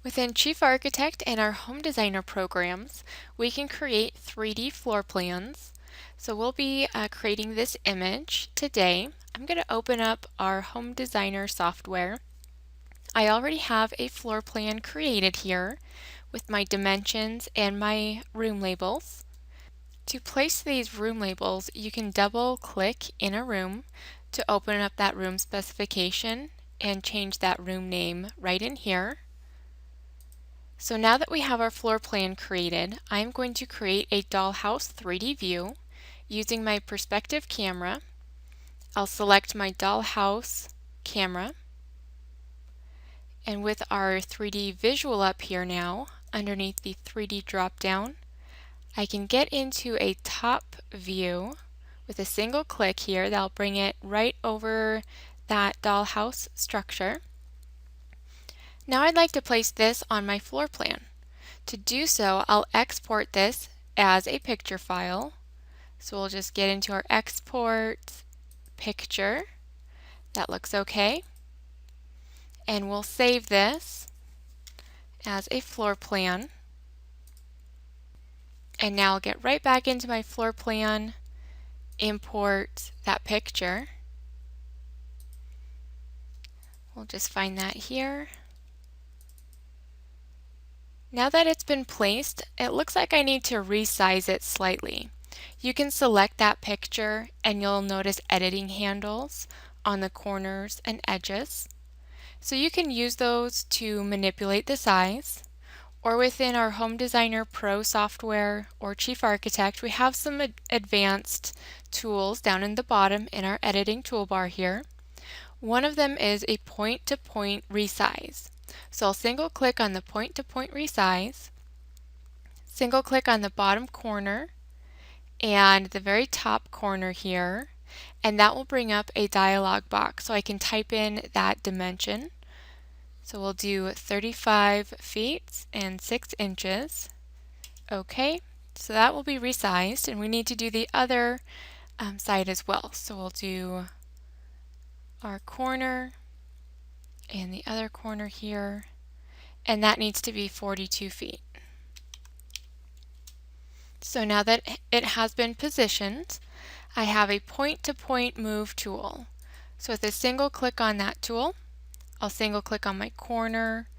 Within Chief Architect and our Home Designer programs, we can create 3D floor plans. So we'll be creating this image today. I'm going to open up our Home Designer software. I already have a floor plan created here with my dimensions and my room labels. To place these room labels, you can double click in a room to open up that room specification and change that room name right in here. So now that we have our floor plan created, I'm going to create a dollhouse 3D view using my perspective camera. I'll select my dollhouse camera, and with our 3D visual up here now, underneath the 3D drop down, I can get into a top view with a single click here. That'll bring it right over that dollhouse structure. Now I'd like to place this on my floor plan. To do so, I'll export this as a picture file. So we'll just get into our export picture. That looks okay. And we'll save this as a floor plan. And now I'll get right back into my floor plan, import that picture. We'll just find that here. Now that it's been placed, it looks like I need to resize it slightly. You can select that picture and you'll notice editing handles on the corners and edges. So you can use those to manipulate the size. Or within our Home Designer Pro software or Chief Architect, we have some advanced tools down in the bottom in our editing toolbar here. One of them is a point-to-point resize. So I'll single click on the point-to-point resize, single click on the bottom corner and the very top corner here, and that will bring up a dialog box so I can type in that dimension. So we'll do 35 feet and 6 inches. Okay, so that will be resized, and we need to do the other side as well. So we'll do our corner and the other corner here, and that needs to be 42 feet. So now that it has been positioned, I have a point-to-point move tool. So with a single click on that tool, I'll single click on my corner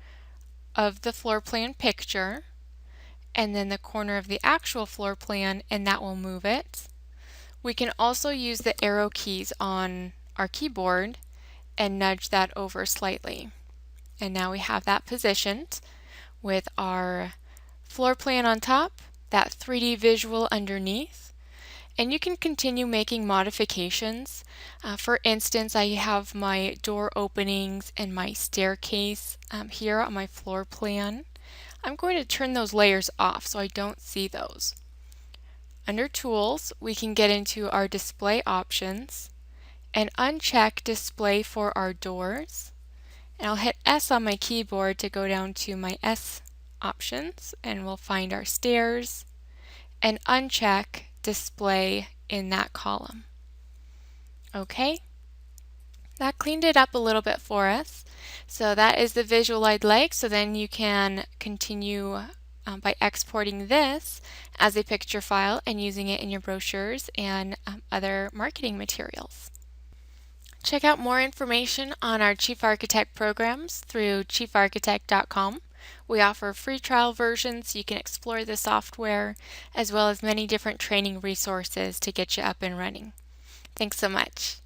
of the floor plan picture and then the corner of the actual floor plan, and that will move it. We can also use the arrow keys on our keyboard and nudge that over slightly. And now we have that positioned with our floor plan on top, that 3D visual underneath, and you can continue making modifications. For instance, I have my door openings and my staircase here on my floor plan. I'm going to turn those layers off so I don't see those. Under Tools, we can get into our display options and uncheck display for our doors. And I'll hit S on my keyboard to go down to my S options, and we'll find our stairs and uncheck display in that column. Okay, that cleaned it up a little bit for us. So that is the visual I'd like. So then you can continue by exporting this as a picture file and using it in your brochures and other marketing materials. Check out more information on our Chief Architect programs through chiefarchitect.com. We offer free trial versions so you can explore the software, as well as many different training resources to get you up and running. Thanks so much.